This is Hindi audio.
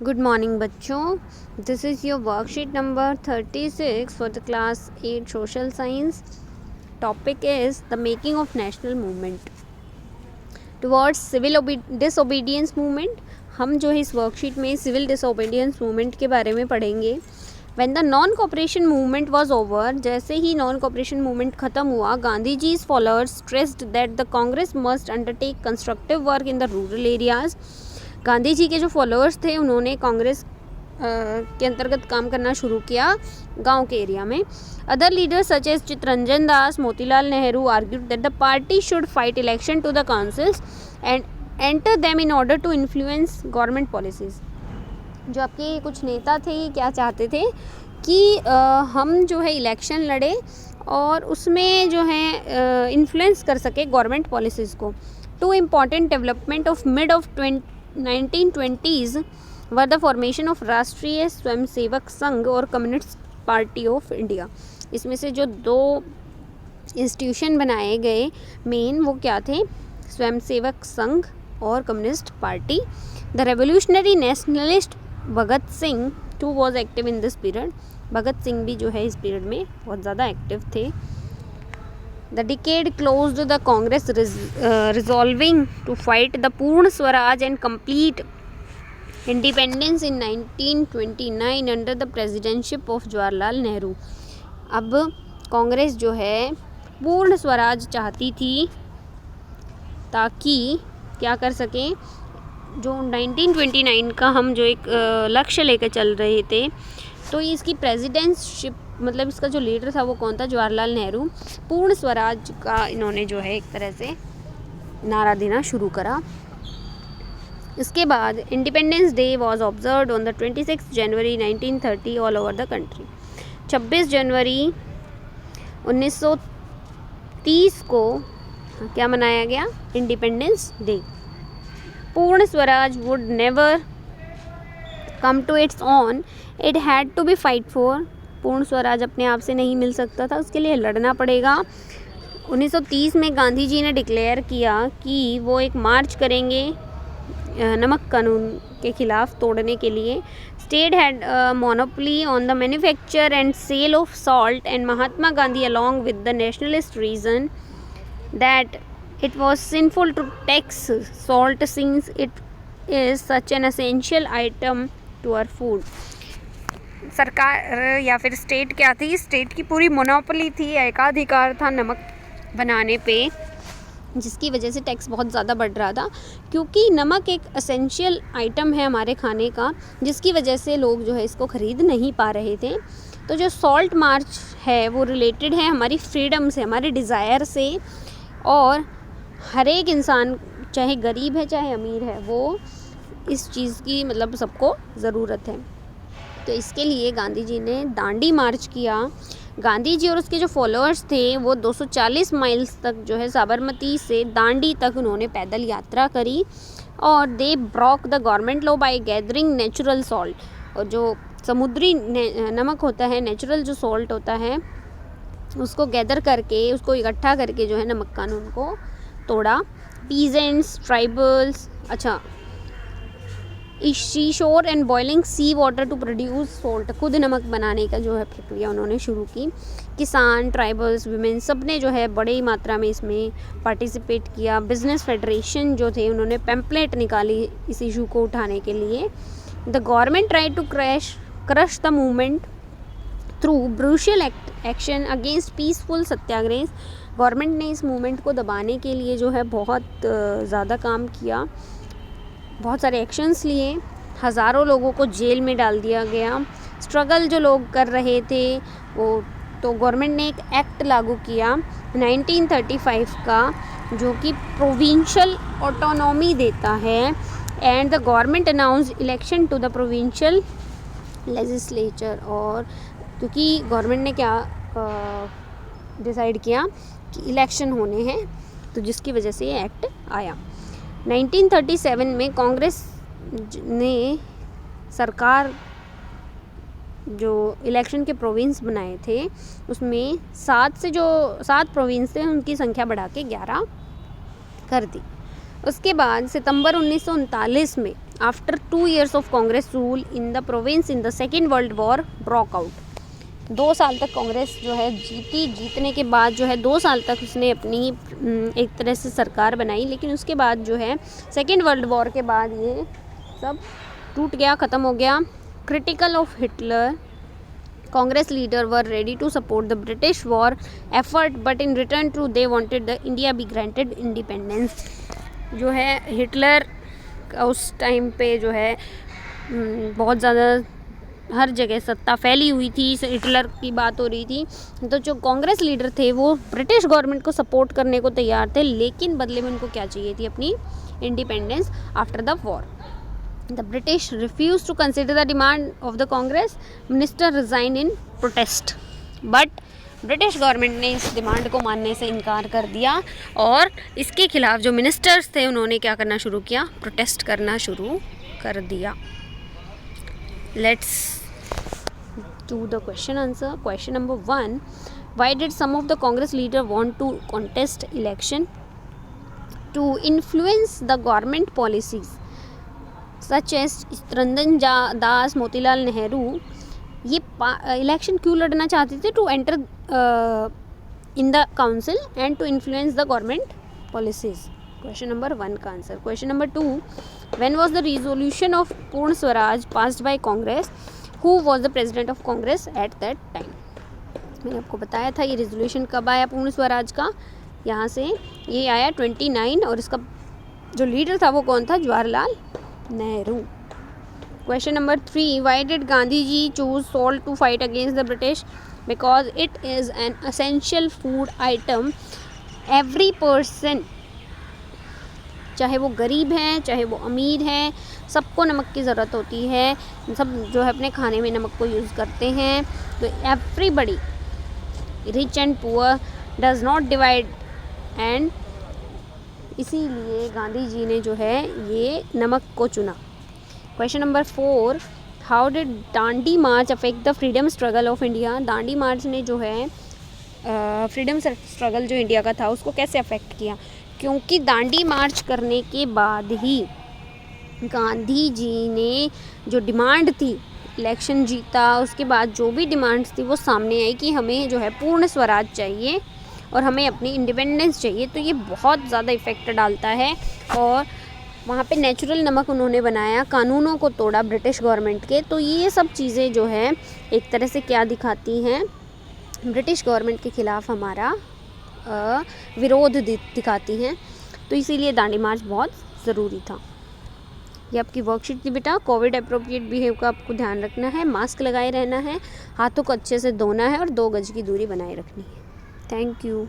गुड मॉर्निंग बच्चों, this is your worksheet number 36 for the class 8 social science. Topic is the making of national movement towards civil disobedience movement. हम जो है इस वर्कशीट में सिविल डिसओबीडियंस मूवमेंट के बारे में पढ़ेंगे. When the non cooperation movement was over, जैसे ही नॉन कोऑपरेशन मूवमेंट खत्म हुआ, गांधी जीज followers stressed that the Congress must undertake constructive work in the rural areas. Gandhi ji के जो फॉलोअर्स थे उन्होंने कांग्रेस के अंतर्गत काम करना शुरू किया गांव के एरिया में. Other leaders such as Chittaranjan Das, Motilal Nehru argued that the party should fight election to the councils and enter them in order to influence government policies. जो आपके कुछ नेता थे क्या चाहते थे कि हम जो है इलेक्शन लड़े और उसमें जो है इन्फ्लुएंस कर सके गवर्नमेंट पॉलिसीज़ को. Two important development of mid of 1920s were the formation of Rashtriya Swayamsevak Sangh और कम्युनिस्ट पार्टी ऑफ इंडिया. इसमें से जो दो इंस्टीट्यूशन बनाए गए मेन वो क्या थे, स्वयंसेवक संघ और communist party. The revolutionary nationalist Bhagat Singh too was active in this period. Bhagat Singh भी जो है इस पीरियड में बहुत ज़्यादा एक्टिव थे. The decade closed the Congress resolving to fight the Purna Swaraj and complete independence in 1929 under the presidency of Jawaharlal Nehru. अब कांग्रेस जो है पूर्ण स्वराज चाहती थी ताकि क्या कर सकें, जो 1929 का हम जो एक लक्ष्य लेकर चल रहे थे, तो इसकी प्रेसिडेंटशिप मतलब इसका जो लीडर था वो कौन था, जवाहरलाल नेहरू. पूर्ण स्वराज का इन्होंने जो है एक तरह से नारा देना शुरू करा. इसके बाद independence day was observed on the 26 January 1930 all over the country. 26 जनवरी 1930 को क्या मनाया गया, independence day. Purna Swaraj would never come to its own, it had to be fight for. Purna Swaraj अपने आप से नहीं मिल सकता था, उसके लिए लड़ना पड़ेगा. 1930 में गांधी जी ने डिक्लेयर किया कि वो एक मार्च करेंगे नमक कानून के खिलाफ तोड़ने के लिए. State had monopoly on the manufacture and sale of salt and Mahatma Gandhi along with the nationalist reason that it was sinful to tax salt since it is such an essential item to our food. सरकार या फिर स्टेट क्या थी, स्टेट की पूरी मोनोपोली थी, एकाधिकार था नमक बनाने पे, जिसकी वजह से टैक्स बहुत ज़्यादा बढ़ रहा था, क्योंकि नमक एक एसेंशियल आइटम है हमारे खाने का, जिसकी वजह से लोग जो है इसको ख़रीद नहीं पा रहे थे. तो जो सॉल्ट मार्च है वो रिलेटेड है हमारी फ्रीडम से, हमारे डिज़ायर से, और हर एक इंसान चाहे गरीब है चाहे अमीर है वो इस चीज़ की मतलब सबको ज़रूरत है. तो इसके लिए गांधी जी ने दांडी मार्च किया. गांधी जी और उसके जो फॉलोअर्स थे वो 240 माइल्स तक जो है साबरमती से दांडी तक उन्होंने पैदल यात्रा करी. और they broke the government law by gathering natural salt. और जो समुद्री नमक होता है, नेचुरल जो सॉल्ट होता है, उसको गैदर करके, उसको इकट्ठा करके जो है नमक कानून को तोड़ा. पीजेंट्स, ट्राइबल्स, अच्छा sea shore and boiling sea water to produce salt, खुद नमक बनाने का जो है प्रक्रिया उन्होंने शुरू की. किसान, ट्राइबल्स, वुमेन, सब ने जो है बड़ी मात्रा में इसमें पार्टिसिपेट किया. बिजनेस फेडरेशन जो थे उन्होंने पैम्पलेट निकाली इस इशू को उठाने के लिए. The government try to crush the movement through brutal action against peaceful satyagraha. Government ने इस मूवमेंट को दबाने के लिए जो है बहुत ज़्यादा काम किया, बहुत सारे एक्शंस लिए, हज़ारों लोगों को जेल में डाल दिया गया. स्ट्रगल जो लोग कर रहे थे वो, तो गवर्नमेंट ने एक एक्ट लागू किया 1935 का, जो कि प्रोविंशियल ऑटोनॉमी देता है. And the government announced election to the provincial legislature. और क्योंकि गवर्नमेंट ने क्या डिसाइड किया कि इलेक्शन होने हैं, तो जिसकी वजह से ये एक्ट आया. 1937 में कांग्रेस ने सरकार जो इलेक्शन के प्रोविंस बनाए थे उसमें 7 प्रोविंस थे उनकी संख्या बढ़ा के 11 कर दी. उसके बाद सितंबर 1939 में after 2 years of Congress rule in the province in the second world war broke out. 2 साल तक कांग्रेस जो है जीतने के बाद जो है 2 साल तक उसने अपनी एक तरह से सरकार बनाई, लेकिन उसके बाद जो है सेकेंड वर्ल्ड वॉर के बाद ये सब टूट गया, ख़त्म हो गया। Critical of Hitler, Congress leader were ready to support the British war effort, but in return to they wanted the India be granted independence। जो है हिटलर उस टाइम पे जो है बहुत ज़्यादा हर जगह सत्ता फैली हुई थी, हिटलर की बात हो रही थी। तो जो कांग्रेस लीडर थे वो ब्रिटिश गवर्नमेंट को सपोर्ट करने को तैयार थे, लेकिन बदले में उनको क्या चाहिए थी? अपनी independence after the war. The British refused to consider the demand of the Congress. Minister resigned in protest. But British government ने इस डिमांड को मानने से इनकार कर दिया और इसके खिलाफ जो मिनिस्टर्स थे उन्होंने क्या करना शुरू किया? प्रोटेस्ट करना शुरू कर दिया। Let's do the question answer. Question number 1, why did some of the Congress leader want to contest election? To influence the government policies such as Chittaranjan Das, Motilal Nehru. ये इलेक्शन क्यों लड़ना चाहते थे? To enter in the council and to influence the government policies. Question number 1 का answer. Question number 2, when was the resolution of Purna Swaraj passed by Congress? Who was the president of Congress at that time? मैंने आपको बताया था ये रिजोल्यूशन कब आया पूर्ण स्वराज का। यहाँ से ये आया 29 और इसका जो लीडर था वो कौन था? Jawaharlal Nehru. Question number 3, why did Gandhi ji choose salt to fight against the British? Because it is an essential food item. Every person, चाहे वो गरीब है चाहे वो अमीर है, सबको नमक की ज़रूरत होती है। सब जो है अपने खाने में नमक को यूज़ करते हैं। तो everybody, rich and poor, does not divide. And इसीलिए गांधी जी ने जो है ये नमक को चुना। Question number 4, how did Dandi march affect the freedom struggle of India? Dandi march ने जो है फ्रीडम स्ट्रगल जो इंडिया का था उसको कैसे अफेक्ट किया? क्योंकि दांडी मार्च करने के बाद ही गांधी जी ने जो डिमांड थी, इलेक्शन जीता, उसके बाद जो भी डिमांड्स थी वो सामने आई कि हमें जो है पूर्ण स्वराज चाहिए और हमें अपनी इंडिपेंडेंस चाहिए। तो ये बहुत ज़्यादा इफ़ेक्ट डालता है। और वहाँ पे नेचुरल नमक उन्होंने बनाया, कानूनों को तोड़ा ब्रिटिश गवर्नमेंट के। तो ये सब चीज़ें जो है एक तरह से क्या दिखाती हैं? ब्रिटिश गवर्नमेंट के ख़िलाफ़ हमारा विरोध दिखाती हैं। तो इसीलिए दांडी मार्च बहुत ज़रूरी था। ये आपकी वर्कशीट थी बेटा। कोविड अप्रोप्रिएट बिहेव का आपको ध्यान रखना है, मास्क लगाए रहना है, हाथों को अच्छे से धोना है और 2 गज की दूरी बनाए रखनी है। Thank you.